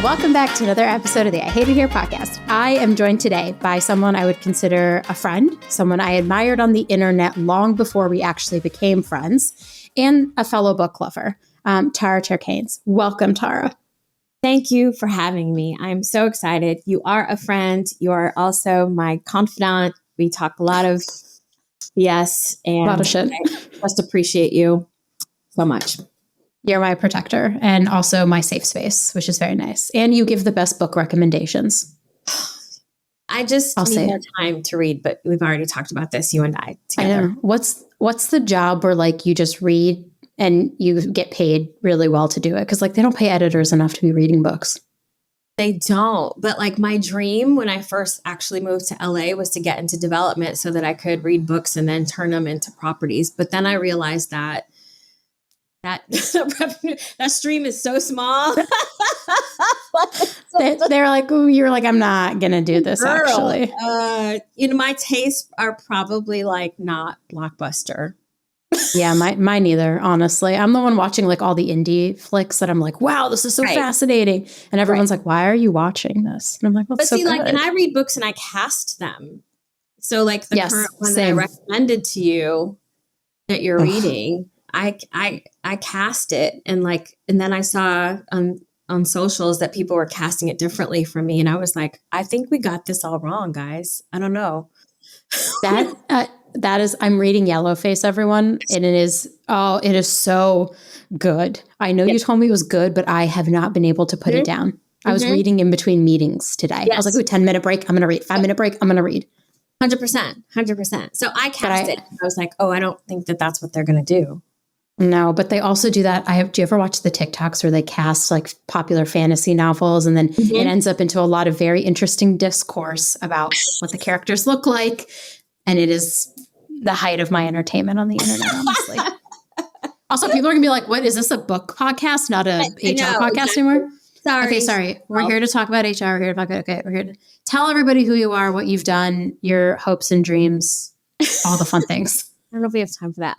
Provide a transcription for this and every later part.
Welcome back to another episode of the I Hate It Here podcast. I am joined today by someone I would consider a friend, someone I admired on the internet long before we actually became friends, and a fellow book lover, Tara Turk-Haynes. Welcome, Tara. Thank you for having me. I'm so excited. You are a friend. You are also my confidant. We talk a lot of BS and a lot of shit. I just appreciate you so much. You're my protector and also my safe space, which is very nice. And you give the best book recommendations. I just need more time to read, but we've already talked about this, you and I together. I know. What's the job where like you just read and you get paid really well to do it? Because like they don't pay editors enough to be reading books. They don't. But like my dream when I first actually moved to LA was to get into development so that I could read books and then turn them into properties. But then I realized that stream is so small. They're like, ooh, you're like, I'm not going to do this. Girl, actually. My tastes are probably like not blockbuster. Yeah, mine either, honestly. I'm the one watching like all the indie flicks that I'm like, wow, this is so fascinating. And everyone's like, why are you watching this? And I'm like, well, it's so good. Like, and I read books and I cast them. So like the current one that I recommended to you that you're reading, I cast it and then I saw on socials that people were casting it differently from me. And I was like, I think we got this all wrong, guys. I don't know. That is, I'm reading Yellowface, everyone. And it is so good. I know you told me it was good, but I have not been able to put it down. I was reading in between meetings today. Yes. I was like, ooh, 10-minute break. I'm going to read. 5-minute break. I'm going to read. 100%. So I cast it. I was like, oh, I don't think that's what they're going to do. No, but they also do that. Do you ever watch the TikToks where they cast like popular fantasy novels and then it ends up into a lot of very interesting discourse about what the characters look like? And it is the height of my entertainment on the internet, honestly. Also, people are going to be like, what, is this a book podcast, not a HR podcast anymore? Sorry. Okay, sorry. We're here to talk about HR. We're here to tell everybody who you are, what you've done, your hopes and dreams, all the fun things. I don't know if we have time for that.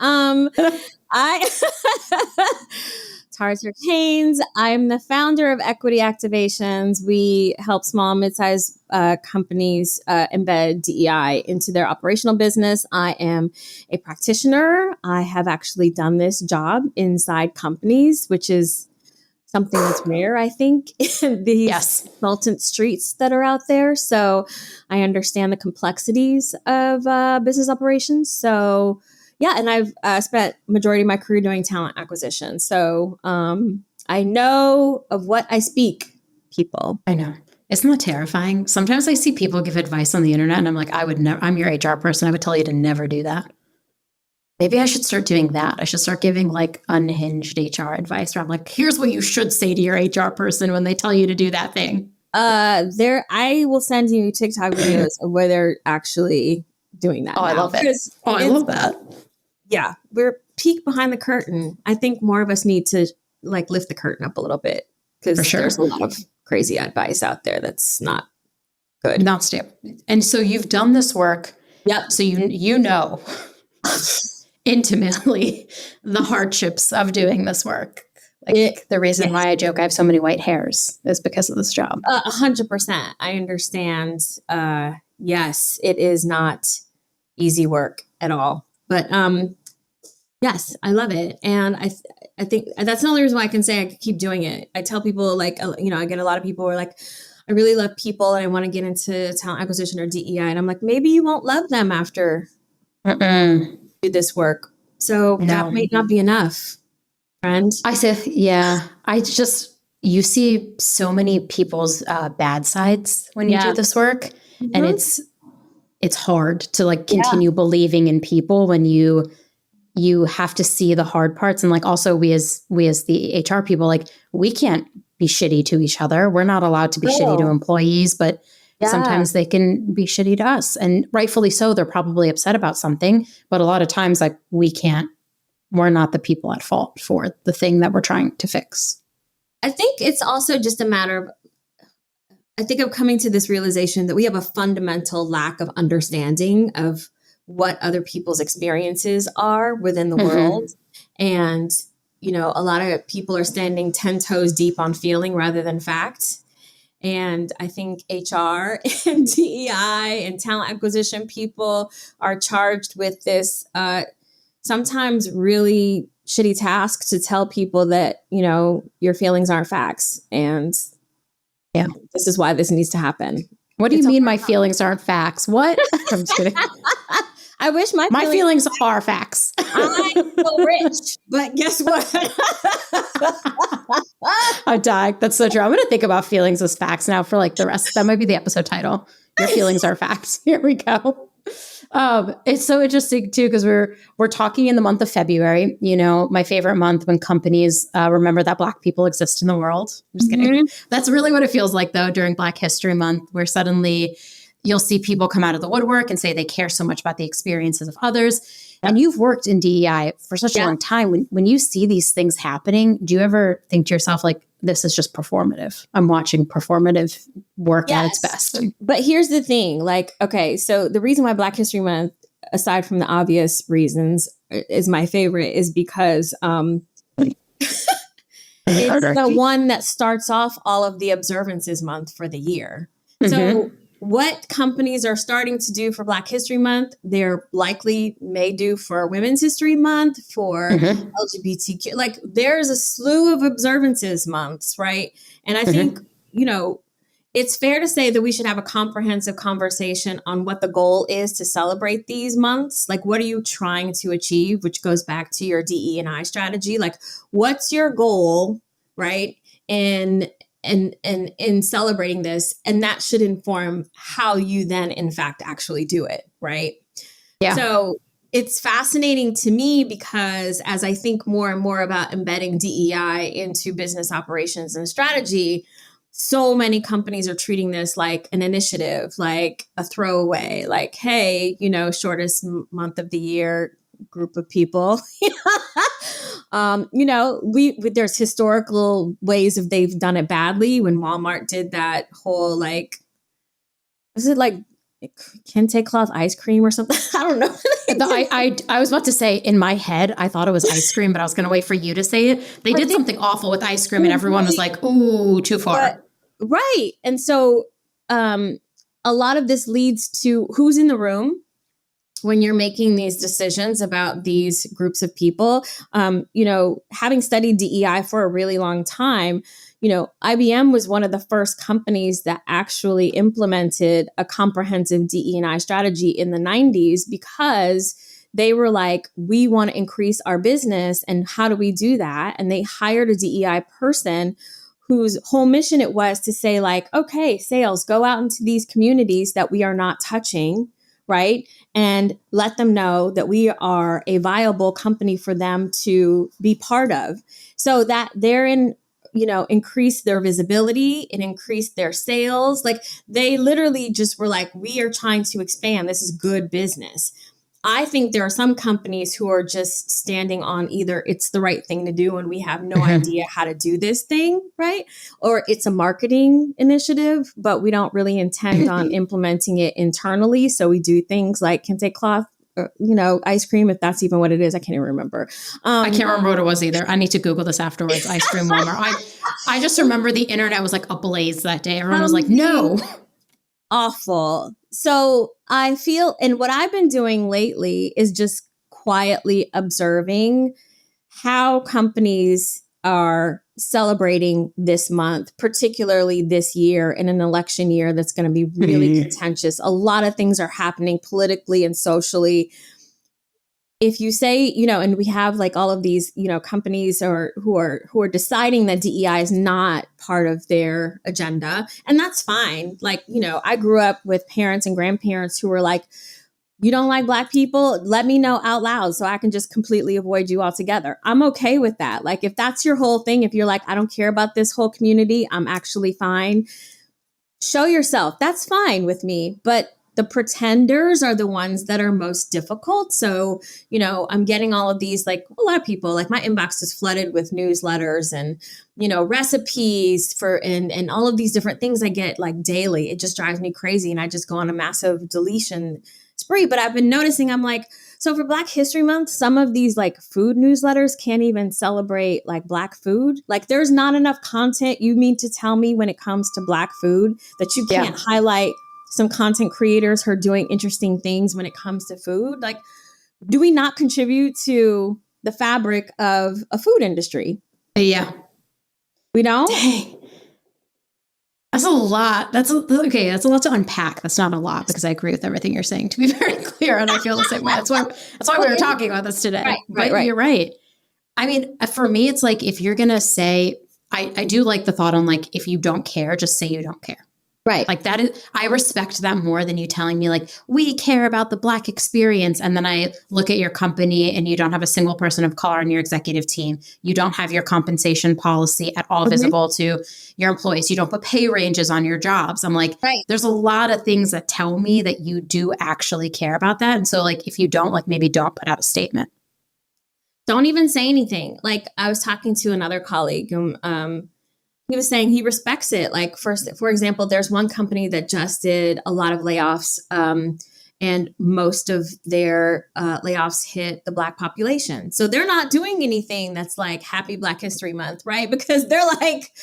Tara Turk-Haynes. I'm the founder of Equity Activations. We help small and mid-sized companies embed DEI into their operational business. I am a practitioner. I have actually done this job inside companies, which is something that's rare, I think, in these consultant streets that are out there. So I understand the complexities of business operations. So yeah, and I've spent majority of my career doing talent acquisition. So I know of what I speak, people. I know. Isn't that terrifying? Sometimes I see people give advice on the internet and I'm like, I would never, I'm your HR person. I would tell you to never do that. Maybe I should start doing that. I should start giving like unhinged HR advice where I'm like, here's what you should say to your HR person when they tell you to do that thing. I will send you TikTok videos of where they're actually doing that. Oh, I love it. I love that. Yeah, we're peek behind the curtain. I think more of us need to like lift the curtain up a little bit because there's a lot of crazy advice out there that's not good. Not stable. And so you've done this work. Yep. So you know intimately the hardships of doing this work. Like the reason why I joke I have so many white hairs is because of this job. 100%. I understand. Yes, it is not easy work at all. But yes, I love it. And I think that's the only reason why I can say I keep doing it. I tell people like, I get a lot of people who are like, I really love people and I want to get into talent acquisition or DEI. And I'm like, maybe you won't love them after you do this work. So that may not be enough, friend. I say, yeah, you see so many people's bad sides when you do this work. Mm-hmm. And it's hard to like continue believing in people when you have to see the hard parts. And like, also we as the HR people, like we can't be shitty to each other. We're not allowed to be shitty to employees, but sometimes they can be shitty to us, and rightfully so. They're probably upset about something, but a lot of times like we're not the people at fault for the thing that we're trying to fix. I think it's also just a matter of, I think I'm coming to this realization that we have a fundamental lack of understanding of what other people's experiences are within the world. And, a lot of people are standing 10 toes deep on feeling rather than fact. And I think HR and DEI and talent acquisition people are charged with this sometimes really shitty task to tell people that, your feelings aren't facts. And this is why this needs to happen. What do you mean my feelings aren't facts? What? I'm just kidding. I wish my feelings are facts. I'm so rich, but guess what? I'm dying. That's so true. I'm going to think about feelings as facts now for like the rest. That might be the episode title. Your feelings are facts. Here we go. It's so interesting too, because we're talking in the month of February, my favorite month when companies remember that Black people exist in the world. I'm just kidding. That's really what it feels like though during Black History Month, where suddenly you'll see people come out of the woodwork and say they care so much about the experiences of others. And you've worked in DEI for such a long time. When you see these things happening, do you ever think to yourself, like, this is just performative? I'm watching performative work at its best. But here's the thing. Like, okay, so the reason why Black History Month, aside from the obvious reasons, is my favorite is because it's the one that starts off all of the observances month for the year. So what companies are starting to do for Black History Month, they're likely may do for Women's History Month, for LGBTQ. Like there's a slew of observances months, right? And I think, it's fair to say that we should have a comprehensive conversation on what the goal is to celebrate these months. Like, what are you trying to achieve? Which goes back to your DE&I strategy. Like, what's your goal, right? In celebrating this, and that should inform how you then in fact actually do it, right? Yeah. So it's fascinating to me because as I think more and more about embedding DEI into business operations and strategy, so many companies are treating this like an initiative, like a throwaway, like, hey, shortest month of the year group of people. There's historical ways of they've done it badly. When Walmart did that whole was it like kente cloth ice cream or something? I don't know. I was about to say in my head, I thought it was ice cream, but I was going to wait for you to say it. They did something awful with ice cream, and everyone was like, "Ooh, too far." Right, and so a lot of this leads to who's in the room when you're making these decisions about these groups of people. Having studied DEI for a really long time, IBM was one of the first companies that actually implemented a comprehensive DE&I strategy in the 90s because they were like, we want to increase our business. And how do we do that? And they hired a DEI person whose whole mission it was to say like, okay, sales, go out into these communities that we are not touching, right? And let them know that we are a viable company for them to be part of, so that therein, increase their visibility and increase their sales. Like they literally just were like, we are trying to expand. This is good business. I think there are some companies who are just standing on either it's the right thing to do and we have no idea how to do this thing, right? Or it's a marketing initiative, but we don't really intend on implementing it internally. So we do things like kente cloth, ice cream, if that's even what it is. I can't even remember. I can't remember what it was either. I need to Google this afterwards. Ice cream Walmart. I just remember the internet was like ablaze that day. Everyone was like, no. Awful. So I feel, and what I've been doing lately is just quietly observing how companies are celebrating this month, particularly this year in an election year that's going to be really contentious. A lot of things are happening politically and socially. If you say, and we have like all of these, companies who are deciding that DEI is not part of their agenda, and that's fine. Like, I grew up with parents and grandparents who were like, you don't like Black people, let me know out loud so I can just completely avoid you altogether. I'm okay with that. Like, if that's your whole thing, if you're like, I don't care about this whole community, I'm actually fine. Show yourself. That's fine with me. But the pretenders are the ones that are most difficult. So, I'm getting all of these, like a lot of people, like my inbox is flooded with newsletters and, recipes and all of these different things I get like daily. It just drives me crazy. And I just go on a massive deletion spree. But I've been noticing, I'm like, So for Black History Month, some of these like food newsletters can't even celebrate like Black food. Like there's not enough content. You mean to tell me when it comes to Black food that you can't highlight some content creators who are doing interesting things when it comes to food? Like, do we not contribute to the fabric of a food industry? Yeah. We don't? Dang. That's a lot. That's a lot to unpack. That's not a lot because I agree with everything you're saying, to be very clear. And I feel the same way. That's why we were talking about this today. Right. You're right. I mean, for me, it's like, if you're going to say, I do like the thought on like, if you don't care, just say you don't care. Right. Like that is, I respect that more than you telling me like, we care about the Black experience. And then I look at your company and you don't have a single person of color on your executive team. You don't have your compensation policy at all visible to your employees. You don't put pay ranges on your jobs. I'm like, there's a lot of things that tell me that you do actually care about that. And so like, if you don't, like maybe don't put out a statement. Don't even say anything. Like I was talking to another colleague, he was saying he respects it. Like for example, there's one company that just did a lot of layoffs, and most of their layoffs hit the Black population. So they're not doing anything that's like Happy Black History Month, right? Because they're like,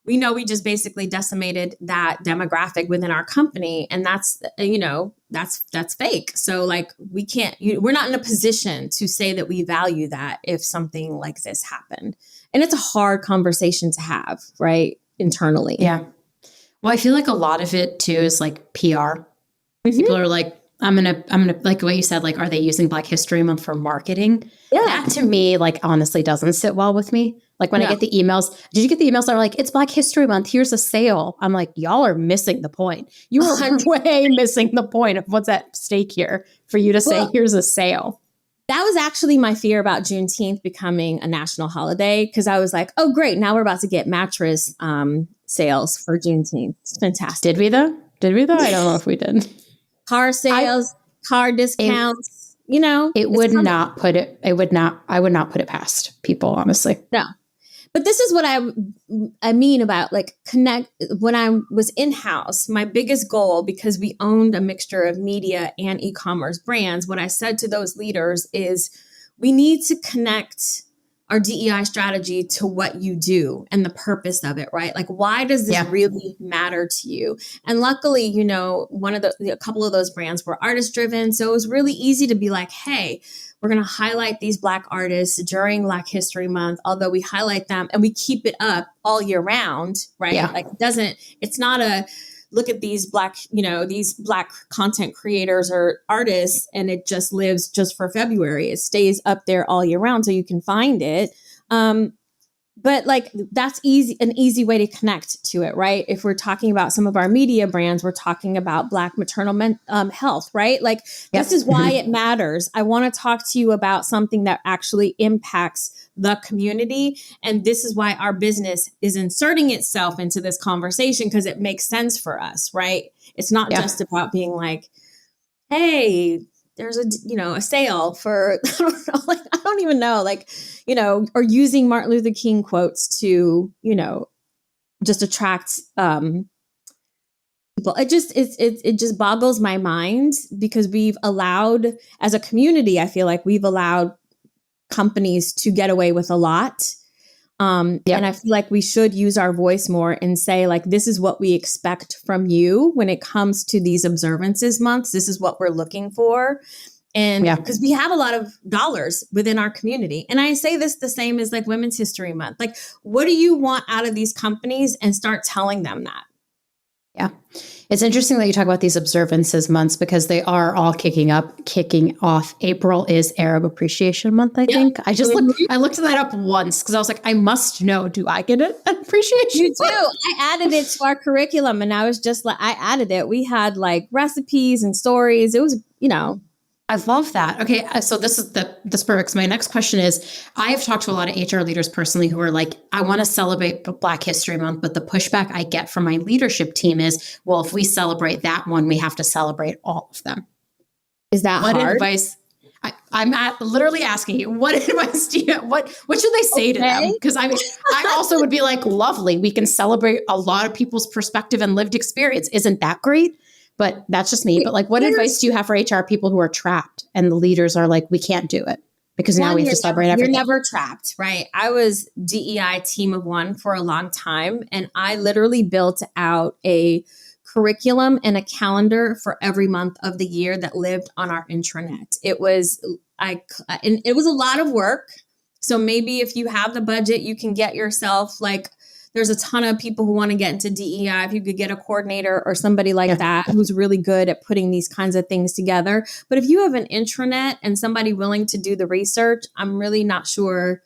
we know we just basically decimated that demographic within our company, and that's that's fake. So like we're not in a position to say that we value that if something like this happened. And it's a hard conversation to have, right? Internally. Yeah. Well, I feel like a lot of it too is like PR. People are like, I'm gonna like what you said, like, are they using Black History Month for marketing? Yeah. That to me, like, honestly doesn't sit well with me. Like when I get the emails, did you get the emails that are like, it's Black History Month, here's a sale? I'm like, y'all are missing the point. You are way missing the point of what's at stake here for you to say, here's a sale. That was actually my fear about Juneteenth becoming a national holiday, because I was like, oh, great. Now we're about to get mattress sales for Juneteenth. It's fantastic. Did we though? I don't know if we did. Car sales, car discounts, I would not put it past people, honestly. No. But this is what I mean about like connect. When I was in-house, my biggest goal, because we owned a mixture of media and e-commerce brands, what I said to those leaders is we need to connect our DEI strategy to what you do and the purpose of it, right? Like, why does this really matter to you? And luckily, a couple of those brands were artist driven. So it was really easy to be like, hey, we're going to highlight these Black artists during Black History Month, although we highlight them and we keep it up all year round, right? Yeah. Like it's not a look at these Black content creators or artists and it just lives just for February. It stays up there all year round so you can find it. But like, that's an easy way to connect to it, right? If we're talking about some of our media brands, we're talking about Black maternal health, right? Like, this is why it matters. I want to talk to you about something that actually impacts the community. And this is why our business is inserting itself into this conversation, because it makes sense for us, right? It's not just about being like, hey, there's a sale for, I don't even know, or using Martin Luther King quotes to, just attract people. It just boggles my mind, because we've allowed, as a community, I feel like we've allowed companies to get away with a lot. And I feel like we should use our voice more and say, like, this is what we expect from you when it comes to these observances months. This is what we're looking for. And because we have a lot of dollars within our community. And I say this the same as like Women's History Month. Like, what do you want out of these companies? And start telling them that. Yeah. It's interesting that you talk about these observances months, because they are all kicking off. April is Arab Appreciation Month, I think. I just looked that up once because I was like, I must know, do I get an appreciation? You do. I added it to our curriculum, and I was just like, I added it. We had like recipes and stories. It was, I love that. Okay. So this perfect. So my next question is, I have talked to a lot of HR leaders personally who are like, I want to celebrate Black History Month, but the pushback I get from my leadership team is, well, if we celebrate that one, we have to celebrate all of them. Is that what hard? Advice? I'm literally asking you, what advice do you have? What should they say to them? Because I also would be like, lovely, we can celebrate a lot of people's perspective and lived experience. Isn't that great? but that's just me. But like, what advice do you have for HR people who are trapped and the leaders are like, we can't do it because now we have to celebrate everything? You're never trapped, right? I was DEI team of one for a long time, and I literally built out a curriculum and a calendar for every month of the year that lived on our intranet. It was and it was a lot of work. So maybe if you have the budget, you can get yourself like, there's a ton of people who want to get into DEI. If you could get a coordinator or somebody like that who's really good at putting these kinds of things together. But if you have an intranet and somebody willing to do the research, I'm really not sure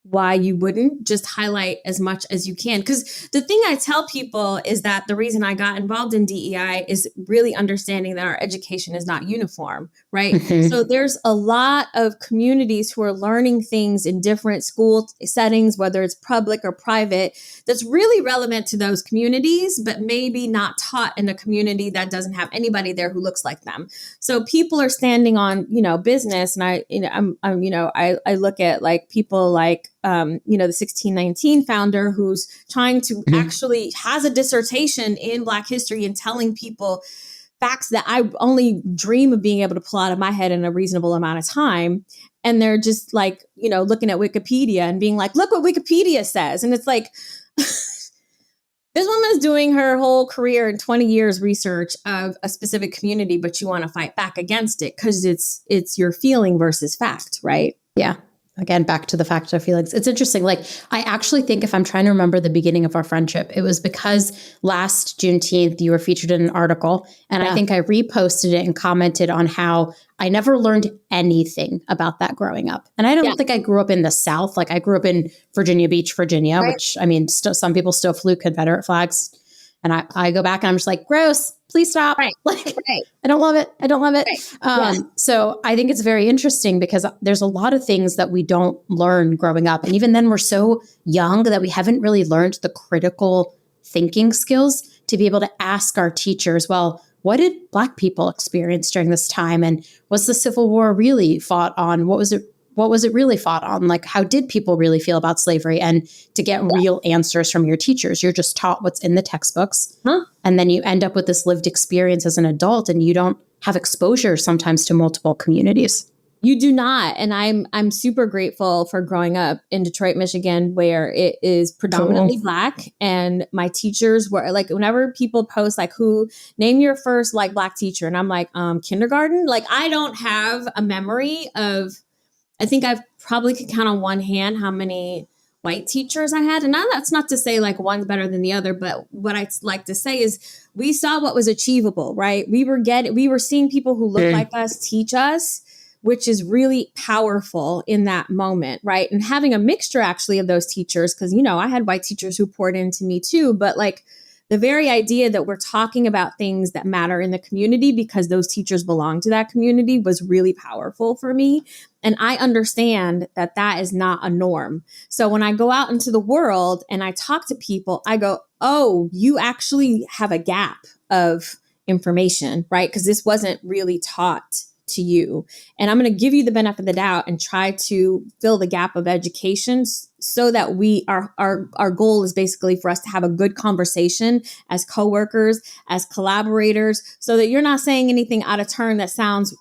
why you wouldn't just highlight as much as you can. Because the thing I tell people is that the reason I got involved in DEI is really understanding that our education is not uniform, right? Mm-hmm. So there's a lot of communities who are learning things in different school settings, whether it's public or private, that's really relevant to those communities, but maybe not taught in a community that doesn't have anybody there who looks like them. So people are standing on, business, and I look at like people like, the 1619 founder who's trying to actually has a dissertation in Black history and telling people facts that I only dream of being able to pull out of my head in a reasonable amount of time. And they're just like, looking at Wikipedia and being like, look what Wikipedia says. And it's like, this woman's doing her whole career in 20 years research of a specific community, but you want to fight back against it because it's your feeling versus fact, right? Yeah. Again, back to the fact of feelings. It's interesting. Like, I actually think if I'm trying to remember the beginning of our friendship, it was because last Juneteenth, you were featured in an article. And I think I reposted it and commented on how I never learned anything about that growing up. And I don't think I grew up in the South. Like, I grew up in Virginia Beach, Virginia, which, I mean, some people still flew Confederate flags. And I go back and I'm just like, gross, please stop. Right. I don't love it. I don't love it. Right. So I think it's very interesting because there's a lot of things that we don't learn growing up. And even then we're so young that we haven't really learned the critical thinking skills to be able to ask our teachers, well, what did Black people experience during this time? And was the Civil War really fought on? What was it really fought on? Like, how did people really feel about slavery? And to get real answers from your teachers, you're just taught what's in the textbooks. And then you end up with this lived experience as an adult, and you don't have exposure sometimes to multiple communities. You do not. And I'm super grateful for growing up in Detroit, Michigan, where it is predominantly Black. And my teachers were like, whenever people post like, who name your first like Black teacher? And I'm like, kindergarten. Like, I don't have a memory of, I think I probably could count on one hand how many white teachers I had. And now that's not to say like one's better than the other, but what I like to say is we saw what was achievable, right? We were seeing people who look like us teach us, which is really powerful in that moment, right? And having a mixture actually of those teachers, because, I had white teachers who poured into me too, but like the very idea that we're talking about things that matter in the community because those teachers belong to that community was really powerful for me. And I understand that that is not a norm. So when I go out into the world and I talk to people, I go, oh, you actually have a gap of information, right? Because this wasn't really taught to you. And I'm going to give you the benefit of the doubt and try to fill the gap of education so that our goal is basically for us to have a good conversation as coworkers, as collaborators, so that you're not saying anything out of turn that sounds,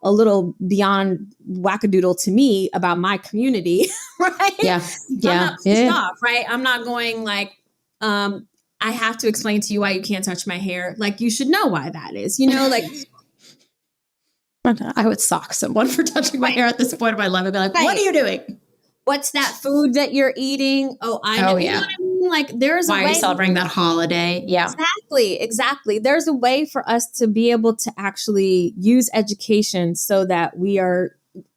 a little beyond wackadoodle to me about my community, right? Yeah. I'm not pissed off, right? I'm not going like, I have to explain to you why you can't touch my hair. Like, you should know why that is, like. I would sock someone for touching my hair at this point of my life. I'd be like, what are you doing? What's that food that you're eating? Oh, I know. Yeah. You know what I mean? Like, there's a way. Why are you celebrating that holiday? Yeah. Exactly. There's a way for us to be able to actually use education so that we are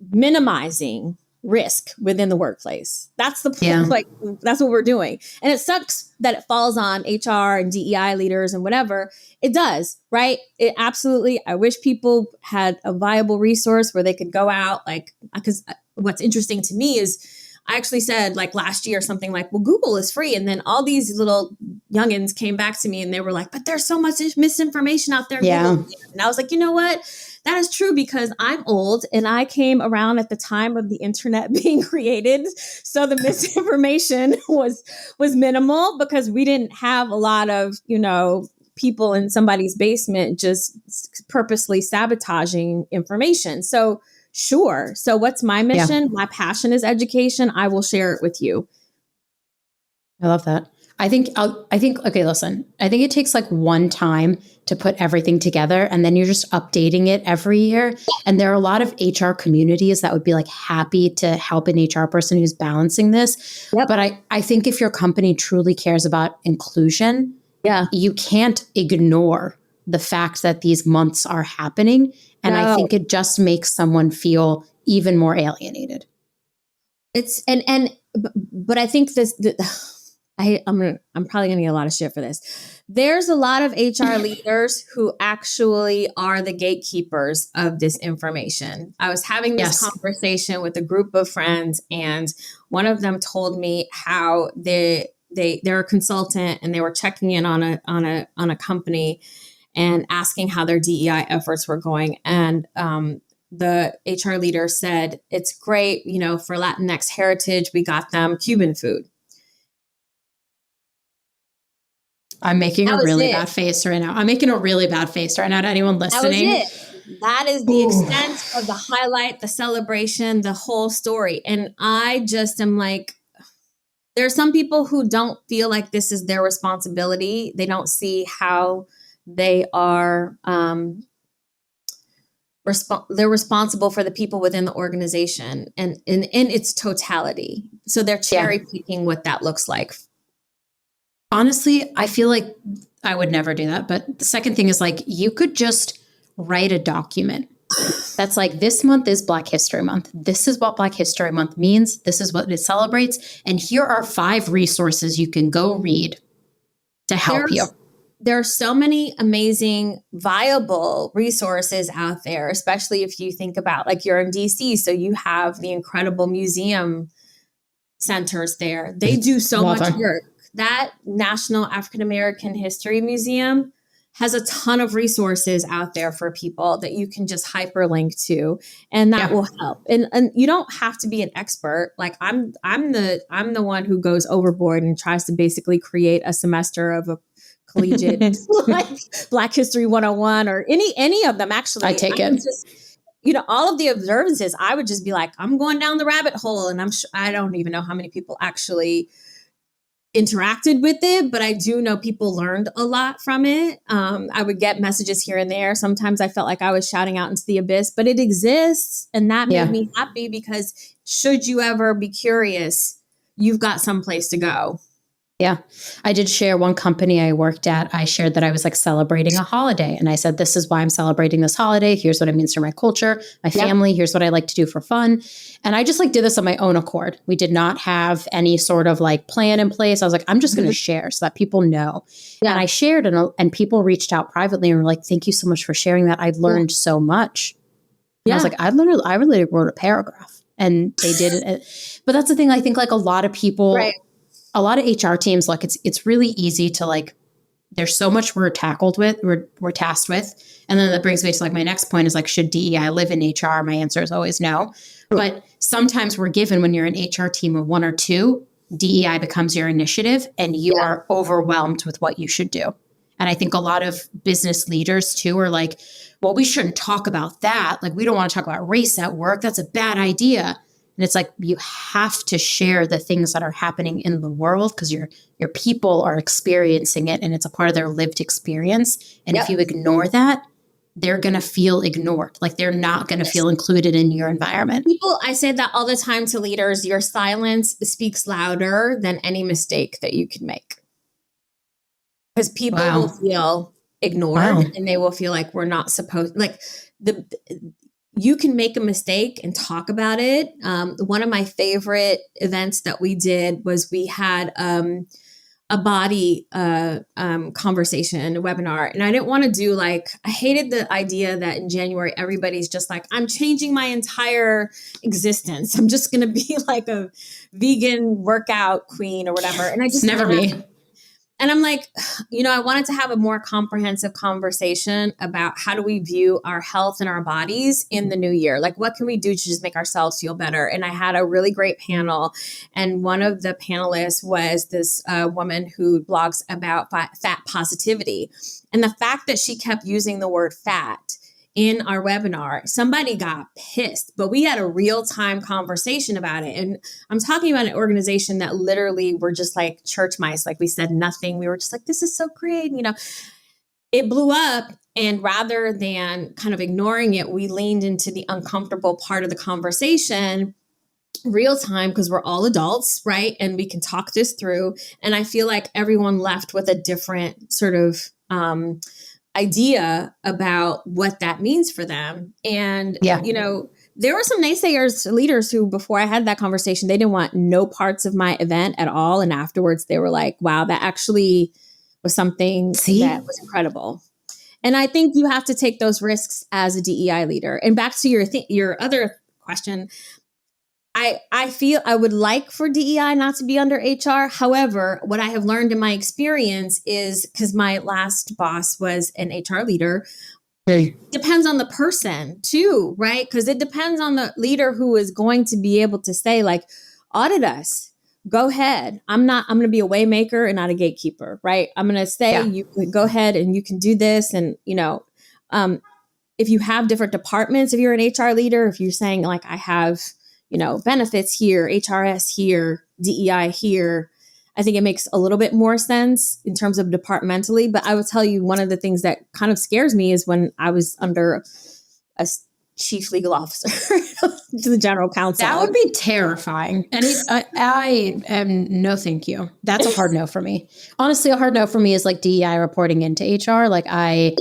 minimizing risk within the workplace. That's the point. Yeah. Like, that's what we're doing. And it sucks that it falls on HR and DEI leaders and whatever. It does, right? It absolutely. I wish people had a viable resource where they could go out, like, because what's interesting to me is I actually said like last year something like, well, Google is free. And then all these little youngins came back to me and they were like, but there's so much misinformation out there. Yeah. Google. And I was like, you know what? That is true because I'm old and I came around at the time of the internet being created. So the misinformation was minimal because we didn't have a lot of, people in somebody's basement just purposely sabotaging information. So sure. So what's my mission? Yeah. My passion is education. I will share it with you. I love that. I think, okay, listen, I think it takes like one time to put everything together and then you're just updating it every year. And there are a lot of HR communities that would be like happy to help an HR person who's balancing this. Yep. But I think if your company truly cares about inclusion, you can't ignore the fact that these months are happening. And I think it just makes someone feel even more alienated. But I think I'm probably going to get a lot of shit for this. There's a lot of HR leaders who actually are the gatekeepers of this information. I was having this conversation with a group of friends, and one of them told me how they're a consultant and they were checking in on a company and asking how their DEI efforts were going. And the HR leader said, "It's great, for Latinx heritage, we got them Cuban food." I'm making a really bad face right now. I'm making a really bad face right now to anyone listening. That was it. That is the extent of the highlight, the celebration, the whole story. And I just am like, there are some people who don't feel like this is their responsibility. They don't see how they are, they're responsible for the people within the organization and in its totality. So they're cherry picking what that looks like. Honestly, I feel like I would never do that. But the second thing is like, you could just write a document that's like, this month is Black History Month. This is what Black History Month means. This is what it celebrates. And here are 5 resources you can go read to help you. There are so many amazing, viable resources out there, especially if you think about, like, you're in DC, so you have the incredible museum centers there. They do so much work. That National African American History Museum has a ton of resources out there for people that you can just hyperlink to, and that will help. And you don't have to be an expert. Like I'm the one who goes overboard and tries to basically create a semester of a collegiate like Black History 101 or any of them. Actually, I take it. Just, all of the observances, I would just be like, I'm going down the rabbit hole, and I don't even know how many people actually interacted with it, but I do know people learned a lot from it. I would get messages here and there. Sometimes I felt like I was shouting out into the abyss, but it exists. And that made me happy, because should you ever be curious, you've got someplace to go. Yeah. I did share one company I worked at. I shared that I was like celebrating a holiday. And I said, this is why I'm celebrating this holiday. Here's what it means for my culture, my family. Here's what I like to do for fun. And I just like did this on my own accord. We did not have any sort of like plan in place. I was like, I'm just going to share so that people know. Yeah. And I shared and people reached out privately and were like, thank you so much for sharing that. I learned so much. And I was like, I really wrote a paragraph, and they did it. But that's the thing. I think like a lot of people, a lot of HR teams, like it's really easy to like, there's so much we're tasked with. And then that brings me to like my next point is like, should DEI live in HR? My answer is always no. But sometimes we're given, when you're an HR team of 1 or 2, DEI becomes your initiative and you are overwhelmed with what you should do. And I think a lot of business leaders too are like, well, we shouldn't talk about that. Like, we don't want to talk about race at work. That's a bad idea. And it's like, you have to share the things that are happening in the world, because your people are experiencing it and it's a part of their lived experience. And if you ignore that, they're going to feel ignored. Like, they're not going to feel included in your environment. I say that all the time to leaders. Your silence speaks louder than any mistake that you can make. Because people will feel ignored and they will feel like we're not supposed, like you can make a mistake and talk about it. One of my favorite events that we did was we had a body conversation, a webinar. And I didn't want to do I hated the idea that in January, everybody's just like, I'm changing my entire existence. I'm just going to be like a vegan workout queen or whatever. And I just never me. And I'm like, I wanted to have a more comprehensive conversation about how do we view our health and our bodies in the new year? Like, what can we do to just make ourselves feel better? And I had a really great panel. And one of the panelists was this woman who blogs about fat positivity. And the fact that she kept using the word fat in our webinar, somebody got pissed, but we had a real-time conversation about it. And I'm talking about an organization that literally were just like church mice. Like, we said nothing. We were just like, this is so great. It blew up. And rather than kind of ignoring it, we leaned into the uncomfortable part of the conversation real time, because we're all adults, right? And we can talk this through. And I feel like everyone left with a different sort of idea about what that means for them. And, there were some naysayers, leaders who, before I had that conversation, they didn't want no parts of my event at all. And afterwards they were like, wow, that actually was something that was incredible. And I think you have to take those risks as a DEI leader. And back to your other question, I feel I would like for DEI not to be under HR. However, what I have learned in my experience is, because my last boss was an HR leader, depends on the person too, right? Because it depends on the leader who is going to be able to say, like, audit us. Go ahead. I'm going to be a way maker and not a gatekeeper, right? I'm going to say, you can go ahead and you can do this. And, if you have different departments, if you're an HR leader, if you're saying, like, I have benefits here, HRS here, DEI here, I think it makes a little bit more sense in terms of departmentally. But I will tell you, one of the things that kind of scares me is when I was under a chief legal officer to the general counsel. That would be terrifying. And I am no, thank you. That's a hard no for me. Honestly, a hard no for me is like DEI reporting into HR. Like, I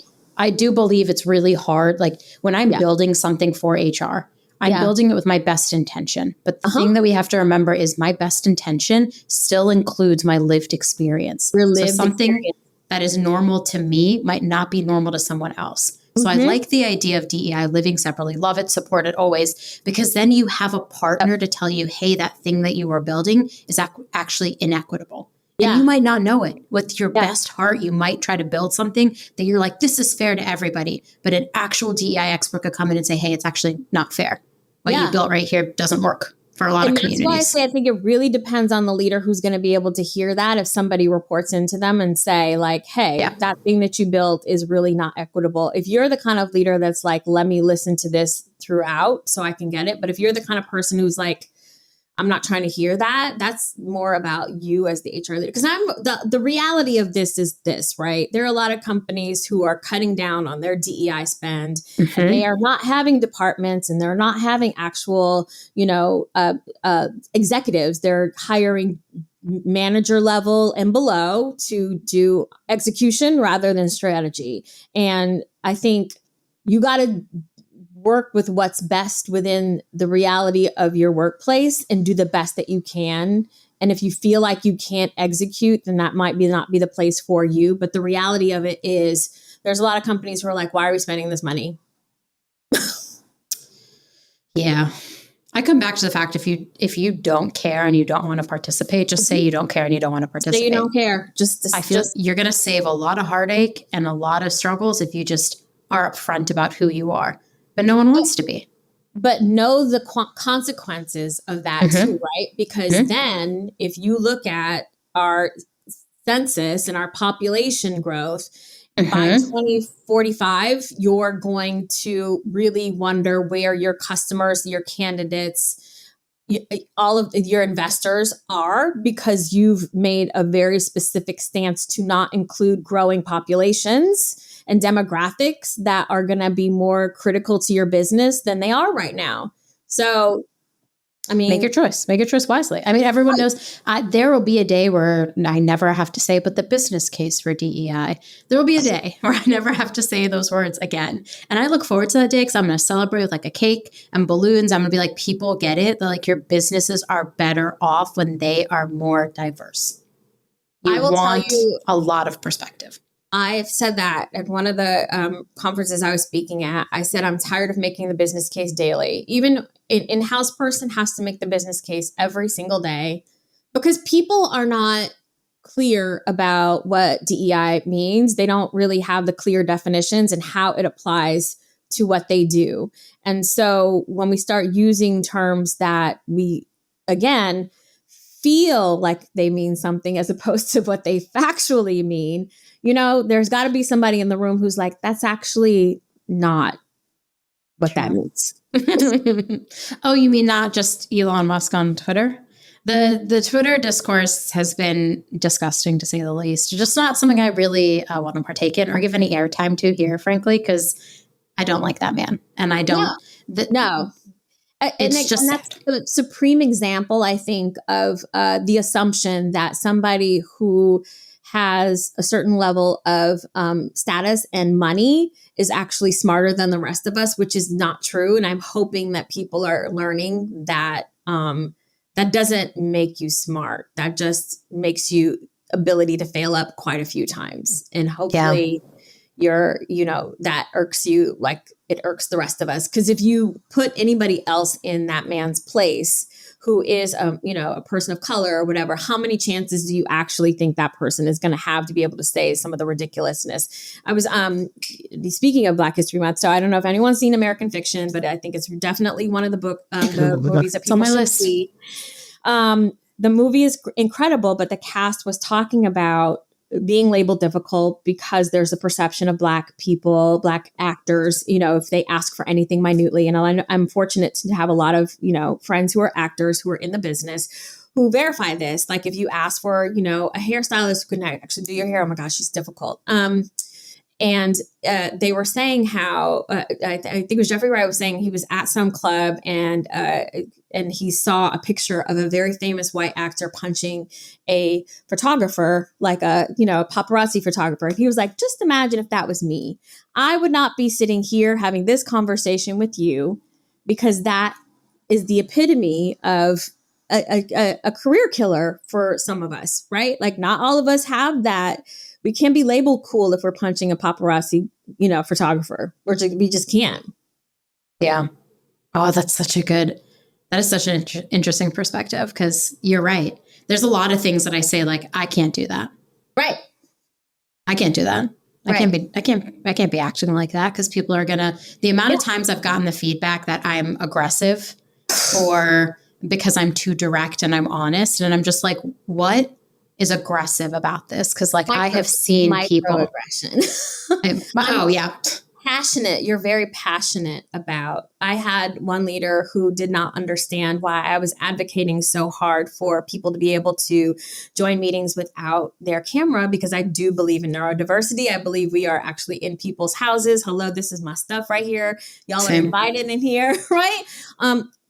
do believe it's really hard. Like, when I'm building something for HR, I'm building it with my best intention. But the thing that we have to remember is my best intention still includes my lived experience. So something that is normal to me might not be normal to someone else. So I like the idea of DEI living separately. Love it, support it always, because then you have a partner to tell you, hey, that thing that you are building is actually inequitable. And you might not know it. With your best heart, you might try to build something that you're like, this is fair to everybody. But an actual DEI expert could come in and say, hey, it's actually not fair. What you built right here doesn't work for a lot of communities. That's why I think it really depends on the leader who's going to be able to hear that. If somebody reports into them and say, like, hey, that thing that you built is really not equitable. If you're the kind of leader that's like, let me listen to this throughout so I can get it. But if you're the kind of person who's like, I'm not trying to hear that, that's more about you as the HR leader. Because the reality of this is this, right? There are a lot of companies who are cutting down on their DEI spend, and they are not having departments, and they're not having actual, executives. They're hiring manager level and below to do execution rather than strategy. And I think you got to work with what's best within the reality of your workplace and do the best that you can. And if you feel like you can't execute, then that might not be the place for you. But the reality of it is there's a lot of companies who are like, why are we spending this money? I come back to the fact, if you don't care and you don't want to participate, just say you don't care and you don't want to participate. Say you don't care. I feel you're going to save a lot of heartache and a lot of struggles if you just are upfront about who you are. But no one wants to be. But know the consequences of that too, right? Because then if you look at our census and our population growth, by 2045, you're going to really wonder where your customers, your candidates, all of your investors are, because you've made a very specific stance to not include growing populations and demographics that are going to be more critical to your business than they are right now. So, I mean, make your choice wisely. I mean, everyone knows there will be a day where I never have to say, but the business case for DEI, there will be a day where I never have to say those words again. And I look forward to that day, because I'm going to celebrate with like a cake and balloons. I'm going to be like, people get it. They're like, your businesses are better off when they are more diverse. I will tell you a lot of perspective. I've said that at one of the conferences I was speaking at. I said, I'm tired of making the business case daily. Even an in-house person has to make the business case every single day, because people are not clear about what DEI means. They don't really have the clear definitions and how it applies to what they do. And so when we start using terms that we, again, feel like they mean something as opposed to what they factually mean, there's got to be somebody in the room who's like, that's actually not what that means. Oh, you mean not just Elon Musk on Twitter? The Twitter discourse has been disgusting, to say the least. Just not something I really want to partake in or give any airtime to here, frankly, because I don't like that man. And I don't. No. And that's the supreme example, I think, of the assumption that somebody who has a certain level of status and money is actually smarter than the rest of us, which is not true. And I'm hoping that people are learning that that doesn't make you smart. That just makes you ability to fail up quite a few times. And hopefully that irks you like it irks the rest of us. Because if you put anybody else in that man's place who is a person of color or whatever, how many chances do you actually think that person is going to have to be able to say some of the ridiculousness? I was speaking of Black History Month, so I don't know if anyone's seen American Fiction, but I think it's definitely one of the movies that people should see. The movie is incredible, but the cast was talking about being labeled difficult because there's a perception of Black people, Black actors, if they ask for anything minutely. And I'm fortunate to have a lot of, friends who are actors who are in the business who verify this. Like if you ask for, a hairstylist who can actually do your hair, oh my gosh, she's difficult. And they were saying how, I think it was Jeffrey Wright was saying he was at some club and he saw a picture of a very famous white actor punching a photographer, like a paparazzi photographer. And he was like, just imagine if that was me. I would not be sitting here having this conversation with you, because that is the epitome of a career killer for some of us, right? Like not all of us have that. We can't be labeled cool if we're punching a paparazzi, photographer. We just can't. Yeah. Oh, that is such an interesting perspective, because you're right. There's a lot of things that I say, like, I can't do that. Right. I can't do that. Right. I can't be acting like that, because people are the amount of times I've gotten the feedback that I'm aggressive or because I'm too direct and I'm honest. And I'm just like, what is aggressive about this? Because I have seen people aggression. Oh yeah. Passionate. You're very passionate about. I had one leader who did not understand why I was advocating so hard for people to be able to join meetings without their camera, because I do believe in neurodiversity. I believe we are actually in people's houses. Hello, this is my stuff right here. Y'all are invited in here, right?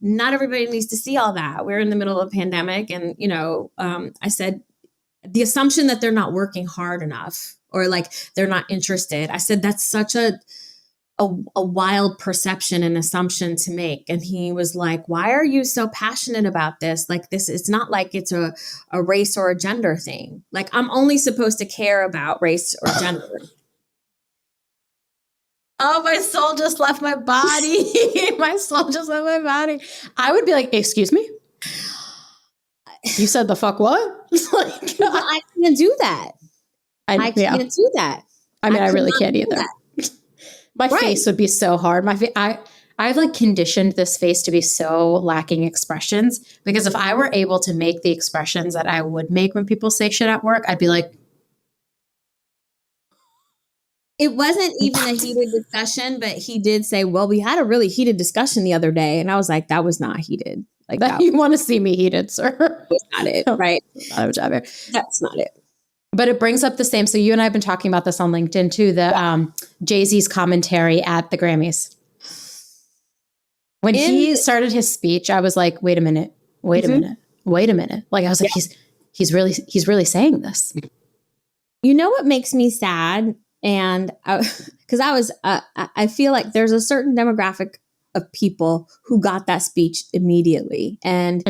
Not everybody needs to see all that. We're in the middle of a pandemic. And, I said, the assumption that they're not working hard enough or like they're not interested. I said, that's such a wild perception and assumption to make. And he was like, why are you so passionate about this? Like this, it's not like it's a race or a gender thing. Like I'm only supposed to care about race or gender. Oh, my soul just left my body. My soul just left my body. I would be like, excuse me? You said the fuck what? I can't do that. I can't do that. I mean, I really can't either. My face would be so hard. I've like conditioned this face to be so lacking expressions, because if I were able to make the expressions that I would make when people say shit at work, I'd be like. It wasn't even a heated discussion, but he did say, well, we had a really heated discussion the other day. And I was like, that was not heated. Like that. You want to see me heated, sir? That's not it, right? That's not it. But it brings up the same. So you and I have been talking about this on LinkedIn too, the Jay-Z's commentary at the Grammys. When he started his speech, I was like, wait a minute. Like, I was like, he's really saying this. You know what makes me sad? And because I feel like there's a certain demographic of people who got that speech immediately. And,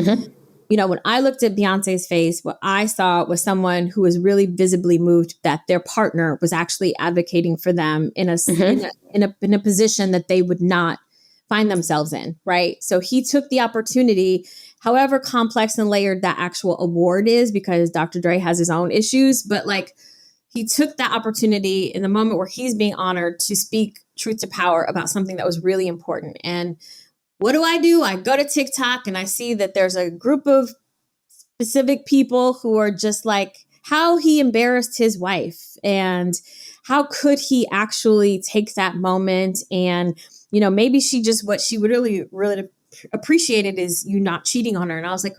when I looked at Beyonce's face, what I saw was someone who was really visibly moved that their partner was actually advocating for them in a position that they would not find themselves in, right? So he took the opportunity, however complex and layered that actual award is, because Dr. Dre has his own issues, but like he took that opportunity in the moment where he's being honored to speak truth to power about something that was really important. And what do? I go to TikTok and I see that there's a group of specific people who are just like, how he embarrassed his wife and how could he actually take that moment and, you know, maybe what she would really appreciated is you not cheating on her. And I was like,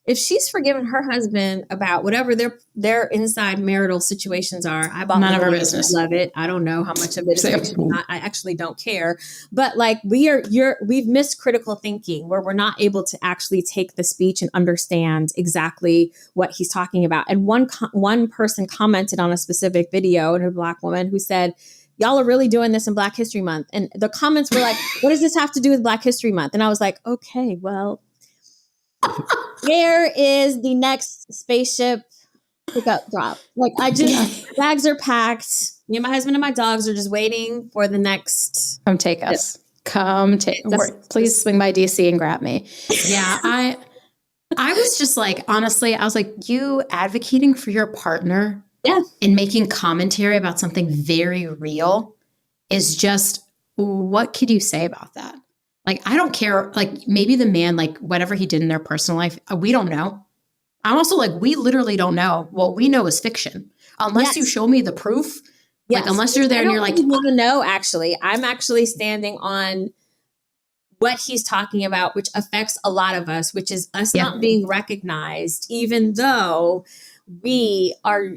if she's forgiven her husband about whatever their inside marital situations are, I bought none of her business. Love it. I don't know how much of it is I actually don't care. But like we've missed critical thinking where we're not able to actually take the speech and understand exactly what he's talking about. And one person commented on a specific video, and a Black woman who said, y'all are really doing this in Black History Month. And the comments were like, what does this have to do with Black History Month? And I was like, okay, well, where is the next spaceship pickup drop? Like bags are packed. Me and my husband and my dogs are just waiting for the next. Come take us. Please swing by DC and grab me. Yeah. I was just like, honestly, I was like, you advocating for your partner and making commentary about something very real is just, what could you say about that? Like, I don't care. Like, maybe the man, like, whatever he did in their personal life, we don't know. I'm also like, we literally don't know. What we know is fiction. Unless you show me the proof. Like, unless you're there and you're like, I don't know, actually. I'm actually standing on what he's talking about, which affects a lot of us, which is us not being recognized, even though we are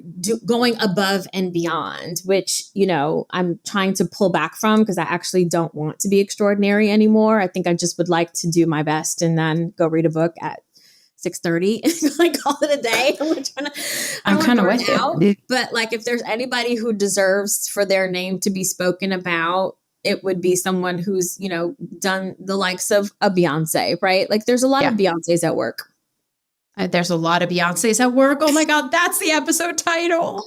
going above and beyond, which, you know, I'm trying to pull back from because I actually don't want to be extraordinary anymore. I think I just would like to do my best and then go read a book at 6:30 and like call it a day. I'm kind of with you. But like, if there's anybody who deserves for their name to be spoken about, it would be someone who's, you know, done the likes of a Beyonce, right? Like there's a lot of Beyoncés at work. There's a lot of Beyoncés at work. Oh my God, that's the episode title.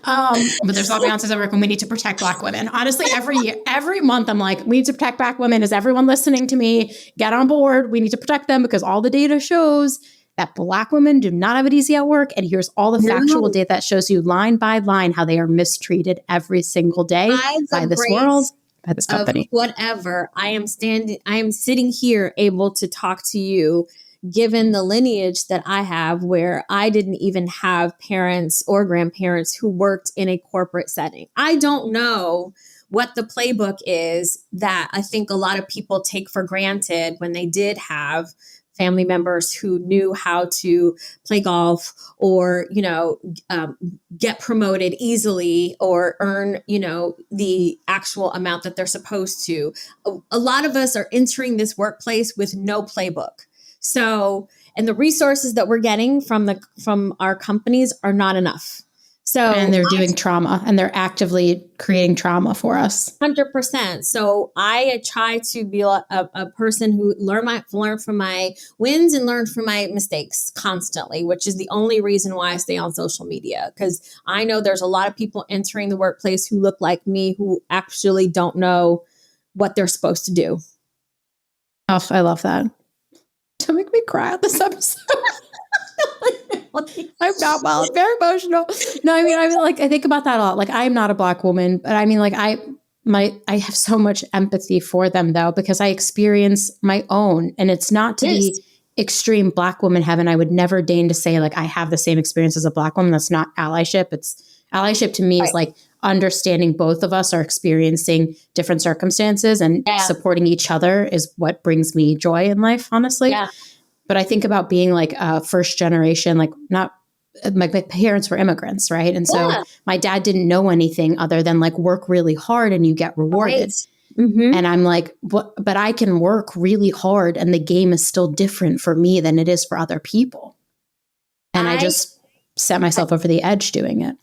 But there's a lot of Beyoncés at work, and we need to protect Black women. Honestly, every month I'm like, we need to protect Black women. Is everyone listening to me? Get on board. We need to protect them because all the data shows that Black women do not have it easy at work. And here's all the factual data that shows you line by line how they are mistreated every single day by this world, by this company. Whatever. I am sitting here able to talk to you given the lineage that I have, where I didn't even have parents or grandparents who worked in a corporate setting. I don't know what the playbook is that I think a lot of people take for granted when they did have family members who knew how to play golf or, you know, get promoted easily or earn, you know, the actual amount that they're supposed to. A lot of us are entering this workplace with no playbook. So, and the resources that we're getting from our companies are not enough. So, and they're doing trauma and they're actively creating trauma for us. 100%. So I try to be a person who learn from my wins and learn from my mistakes constantly, which is the only reason why I stay on social media. Because I know there's a lot of people entering the workplace who look like me, who actually don't know what they're supposed to do. Oh, I love that. Don't make me cry on this episode. I'm not well. I'm very emotional. No, I mean, like, I think about that a lot. Like, I'm not a Black woman, but I mean, like, I have so much empathy for them though, because I experience my own, and it's not to the extreme Black woman heaven. I would never deign to say like I have the same experience as a Black woman. That's not allyship. Allyship to me is like understanding both of us are experiencing different circumstances and supporting each other is what brings me joy in life, honestly. Yeah. But I think about being like first generation, like not my parents were immigrants, right? And so my dad didn't know anything other than like work really hard and you get rewarded. Right. Mm-hmm. And I'm like, but I can work really hard and the game is still different for me than it is for other people. And I just set myself over the edge doing it.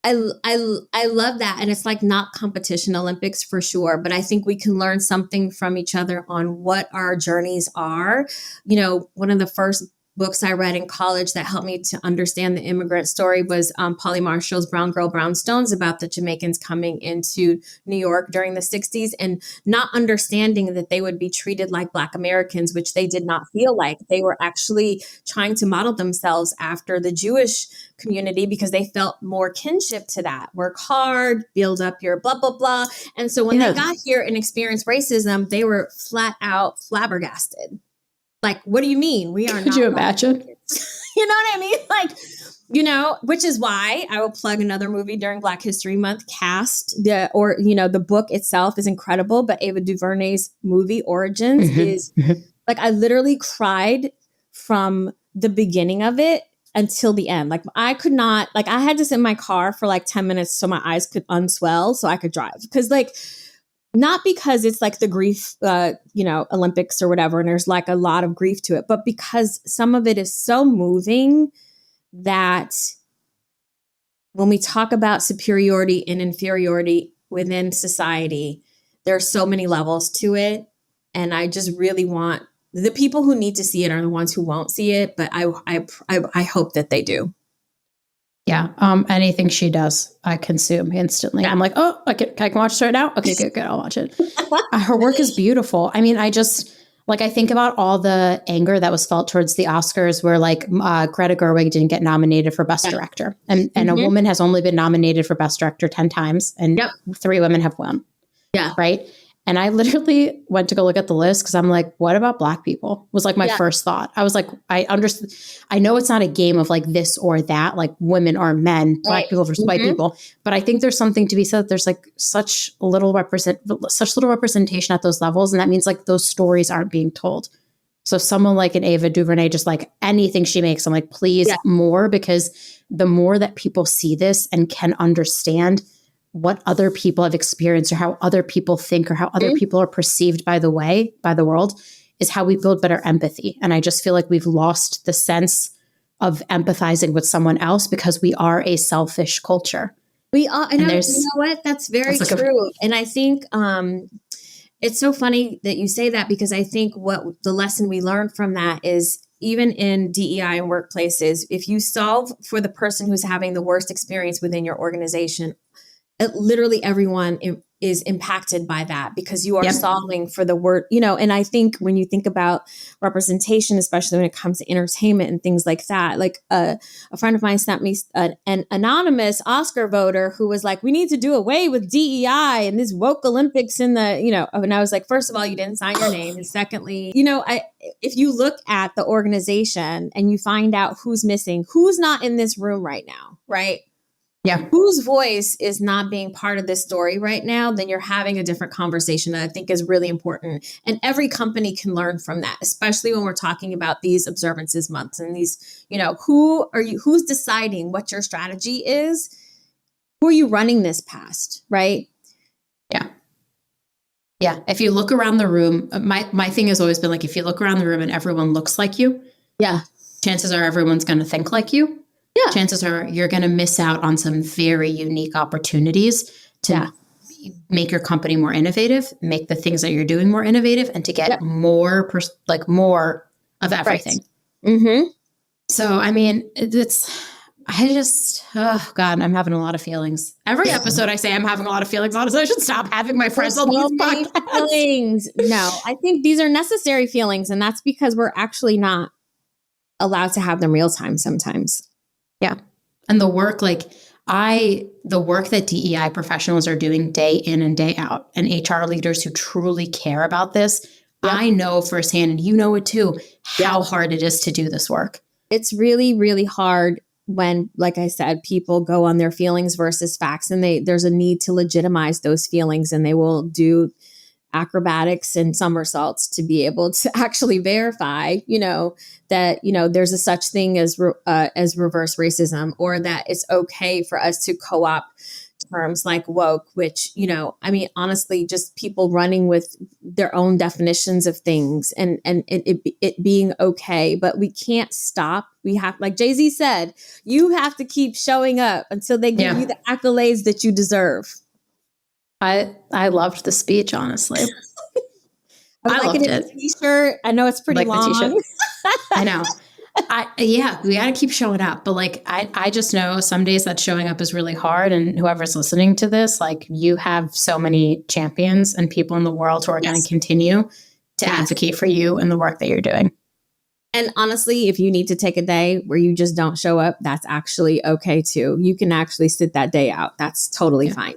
I love that. And it's like not competition Olympics for sure, but I think we can learn something from each other on what our journeys are. You know, one of the first books I read in college that helped me to understand the immigrant story was Polly Marshall's Brown Girl, Brown Stones, about the Jamaicans coming into New York during the 60s and not understanding that they would be treated like Black Americans, which they did not feel like. They were actually trying to model themselves after the Jewish community because they felt more kinship to that. Work hard, build up your blah, blah, blah. And so when they got here and experienced racism, they were flat out flabbergasted. Like, what do you mean? We are not. Could you imagine? You know what I mean? Like, you know, which is why I will plug another movie during Black History Month, Cast. The book itself is incredible, but Ava DuVernay's movie Origins is like, I literally cried from the beginning of it until the end. Like, I could not, like, I had to sit in my car for like 10 minutes so my eyes could unswell so I could drive. Because, like, not because it's like the grief, Olympics or whatever, and there's like a lot of grief to it, but because some of it is so moving that when we talk about superiority and inferiority within society, there are so many levels to it. And I just really want the people who need to see it are the ones who won't see it, but I hope that they do. Yeah. Anything she does, I consume instantly. Yeah. I'm like, oh, I can watch this right now. Okay, good. I'll watch it. Her work is beautiful. I mean, I think about all the anger that was felt towards the Oscars where like Greta Gerwig didn't get nominated for Best Director. And a woman has only been nominated for Best Director 10 times and 3 women have won. Yeah. Right. And I literally went to go look at the list because I'm like, what about Black people? Was like my first thought. I was like, I know it's not a game of like this or that, like women or men, Black people versus white people. But I think there's something to be said that there's like such little representation at those levels. And that means like those stories aren't being told. So someone like an Ava DuVernay, just like anything she makes, I'm like, please more, because the more that people see this and can understand what other people have experienced or how other people think or how other people are perceived by the world is how we build better empathy. And I just feel like we've lost the sense of empathizing with someone else because we are a selfish culture. We are. And you know what? That's very true. And I think it's so funny that you say that because I think what the lesson we learned from that is even in DEI and workplaces, if you solve for the person who's having the worst experience within your organization, literally everyone is impacted by that because you are solving for the word, and I think when you think about representation, especially when it comes to entertainment and things like that, like a friend of mine sent me an anonymous Oscar voter who was like, we need to do away with DEI and this woke Olympics in the, and I was like, first of all, you didn't sign your name. And secondly, if you look at the organization and you find out who's missing, who's not in this room right now, right? Yeah. Whose voice is not being part of this story right now, then you're having a different conversation that I think is really important. And every company can learn from that, especially when we're talking about these observances months and these, who's deciding what your strategy is? Who are you running this past? Right. Yeah. Yeah. If you look around the room, my thing has always been like, if you look around the room and everyone looks like you, chances are everyone's going to think like you. Yeah. Chances are you're going to miss out on some very unique opportunities to make your company more innovative, make the things that you're doing more innovative, and to get more of everything. Right. Mm-hmm. So, I mean, I'm having a lot of feelings. Every episode I say I'm having a lot of feelings. Honestly, I should stop having my friends on these podcasts. Feelings. No, I think these are necessary feelings, and that's because we're actually not allowed to have them real time sometimes. Yeah. And the work that DEI professionals are doing day in and day out, and HR leaders who truly care about this, I know firsthand, and you know it too, how hard it is to do this work. It's really, really hard when, like I said, people go on their feelings versus facts, and there's a need to legitimize those feelings, and they will do acrobatics and somersaults to be able to actually verify, that, there's a such thing as reverse racism, or that it's okay for us to co-opt terms like woke, which, honestly, just people running with their own definitions of things and it being okay, but we can't stop. We have, like Jay-Z said, you have to keep showing up until they give you the accolades that you deserve. I loved the speech, honestly. I loved it. T-shirt. I know it's pretty long. I know. Yeah, we got to keep showing up. But like, I just know some days that showing up is really hard. And whoever's listening to this, like, you have so many champions and people in the world who are going to continue to advocate for you and the work that you're doing. And honestly, if you need to take a day where you just don't show up, that's actually okay too. You can actually sit that day out. That's totally fine.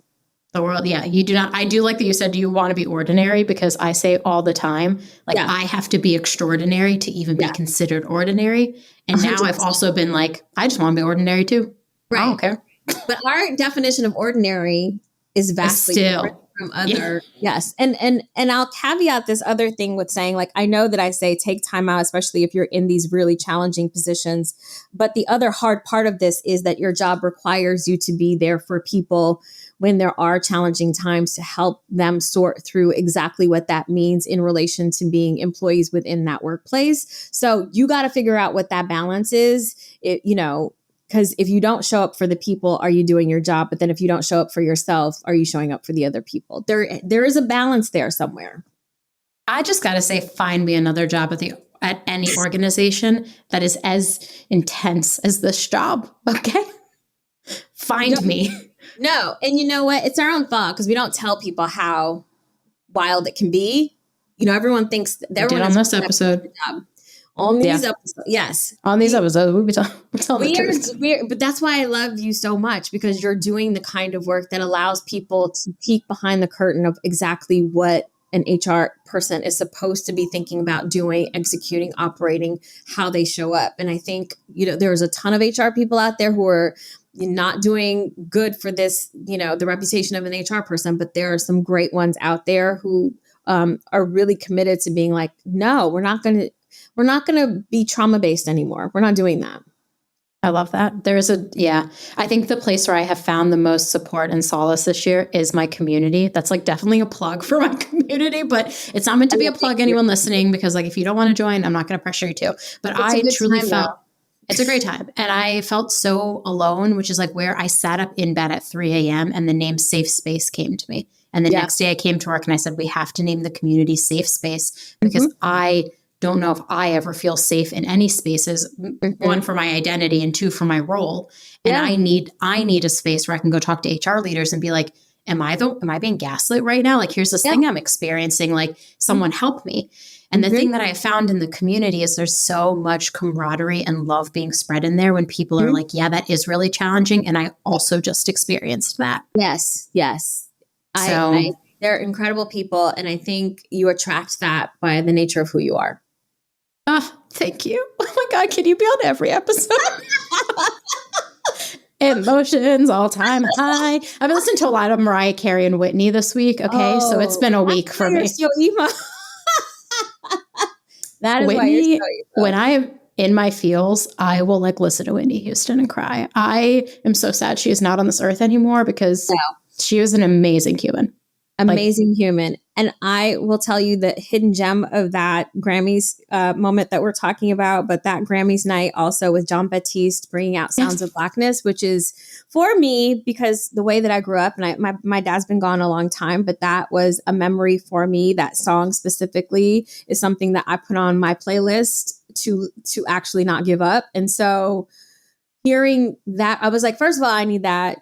The world, you do not. I do like that you said you want to be ordinary, because I say all the time, like, I have to be extraordinary to even be considered ordinary. And 100%. Now I've also been like, I just want to be ordinary too. Right. I don't care. But our definition of ordinary is vastly different from other. Yes. And I'll caveat this other thing with saying, like, I know that I say take time out, especially if you're in these really challenging positions. But the other hard part of this is that your job requires you to be there for people when there are challenging times, to help them sort through exactly what that means in relation to being employees within that workplace. So you got to figure out what that balance is, because if you don't show up for the people, are you doing your job? But then if you don't show up for yourself, are you showing up for the other people? There is a balance there somewhere. I just got to say, find me another job at any organization that is as intense as this job. Okay. Find me. No. And you know what? It's our own fault, because we don't tell people how wild it can be. Everyone thinks that everyone on this episode. On these episodes. Yes. On these episodes, we're telling the truth. But that's why I love you so much, because you're doing the kind of work that allows people to peek behind the curtain of exactly what an HR person is supposed to be thinking about doing, executing, operating, how they show up. And I think, there's a ton of HR people out there who are not doing good for this, the reputation of an HR person, but there are some great ones out there who are really committed to being like, no, we're not going to be trauma-based anymore. We're not doing that. I love that. I think the place where I have found the most support and solace this year is my community. That's like definitely a plug for my community, but it's not meant to be a plug, anyone listening, because like, if you don't want to join, I'm not going to pressure you to, but I truly felt it's a great time. And I felt so alone, which is like where I sat up in bed at 3 a.m. and the name Safe Space came to me. And the next day I came to work and I said, we have to name the community Safe Space, because I don't know if I ever feel safe in any spaces, one, for my identity, and two, for my role. And I need a space where I can go talk to HR leaders and be like, am I being gaslit right now? Like, here's this thing I'm experiencing, like, someone help me. And the thing that I have found in the community is there's so much camaraderie and love being spread in there when people are like, yeah, that is really challenging. And I also just experienced that. Yes. They're incredible people. And I think you attract that by the nature of who you are. Oh, thank you. Oh my God, can you be on every episode? Emotions all time high. I've been listening to a lot of Mariah Carey and Whitney this week. Okay, so it's been a week for me. So emo. That is Whitney, why you're so emo. When I am in my feels, I will like listen to Whitney Houston and cry. I am so sad she is not on this earth anymore, because she was an amazing human. Amazing human. And I will tell you the hidden gem of that Grammys moment that we're talking about, but that Grammys night also with Jon Batiste bringing out Sounds of Blackness, which is for me, because the way that I grew up, and my dad's been gone a long time, but that was a memory for me. That song specifically is something that I put on my playlist to actually not give up. And so hearing that, I was like, first of all, I need that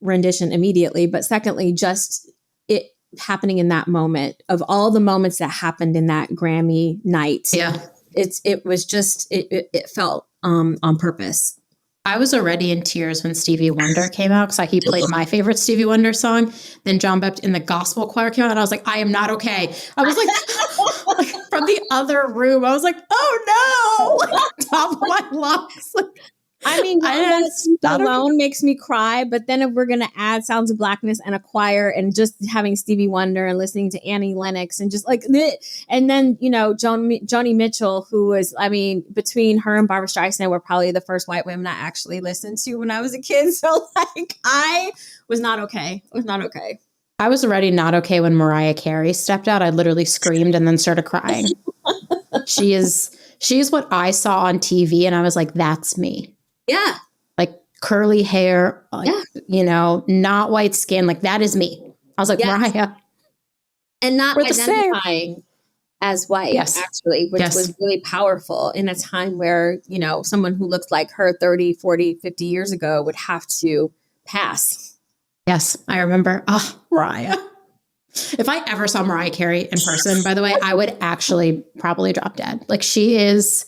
rendition immediately. But secondly, just it happening in that moment, of all the moments that happened in that Grammy night. Yeah. It felt on purpose. I was already in tears when Stevie Wonder came out, because he played my favorite Stevie Wonder song. Then John Baptiste in the gospel choir came out, and I was like, I am not okay. I was like, from the other room, I was like, oh no, on top of my lungs. I mean, that alone makes me cry. But then if we're going to add Sounds of Blackness and a choir, and just having Stevie Wonder and listening to Annie Lennox, and just like, and then, Joni Mitchell, who was, between her and Barbra Streisand, were probably the first white women I actually listened to when I was a kid. So I was not okay. I was not okay. I was already not okay when Mariah Carey stepped out. I literally screamed and then started crying. She is what I saw on TV, and I was like, that's me. Yeah. Like curly hair, not white skin. Like, that is me. I was like, Mariah. And not identifying as white, actually, which was really powerful in a time where, you know, someone who looked like her 30, 40, 50 years ago would have to pass. Yes, I remember. Oh, Mariah. If I ever saw Mariah Carey in person, by the way, I would actually probably drop dead. Like, she is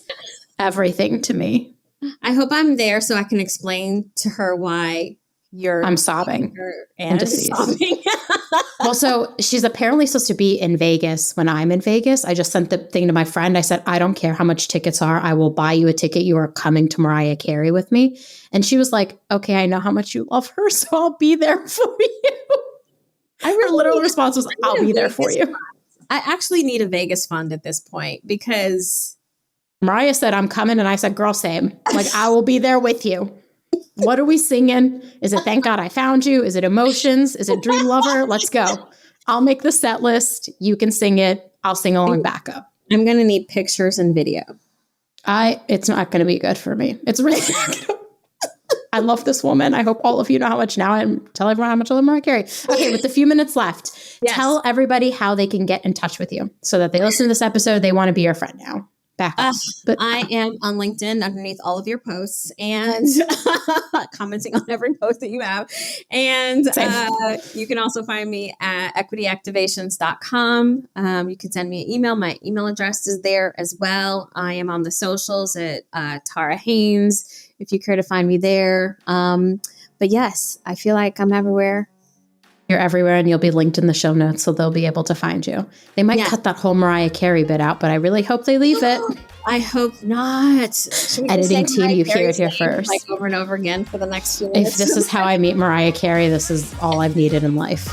everything to me. I hope I'm there so I can explain to her why I'm sobbing and sobbing. Well, so she's apparently supposed to be in Vegas when I'm in Vegas. I just sent the thing to my friend. I said, I don't care how much tickets are. I will buy you a ticket. You are coming to Mariah Carey with me. And she was like, okay, I know how much you love her, so I'll be there for you. Her literal response was, I'll be there for you. I actually need a Vegas fund at this point because Mariah said, I'm coming. And I said, girl, same. Like, I will be there with you. What are we singing? Is it Thank God I Found You? Is it Emotions? Is it Dream Lover? Let's go. I'll make the set list. You can sing it. I'll sing along backup. I'm going to need pictures and video. It's not going to be good for me. It's really I love this woman. I hope all of you know how much now. And tell everyone how much I love Mariah Carey. Okay, with the few minutes left, tell everybody how they can get in touch with you so that they listen to this episode. They want to be your friend now. But I am on LinkedIn underneath all of your posts and commenting on every post that you have. And you can also find me at equityactivations.com. You can send me an email. My email address is there as well. I am on the socials at Tara Haynes, if you care to find me there. But yes, I feel like I'm everywhere. You're everywhere, and you'll be linked in the show notes, so they'll be able to find you. They might cut that whole Mariah Carey bit out, but I really hope they leave it. I hope not. Editing team, you hear it here first. Like over and over again for the next few minutes. If this is how I meet Mariah Carey, this is all I've needed in life.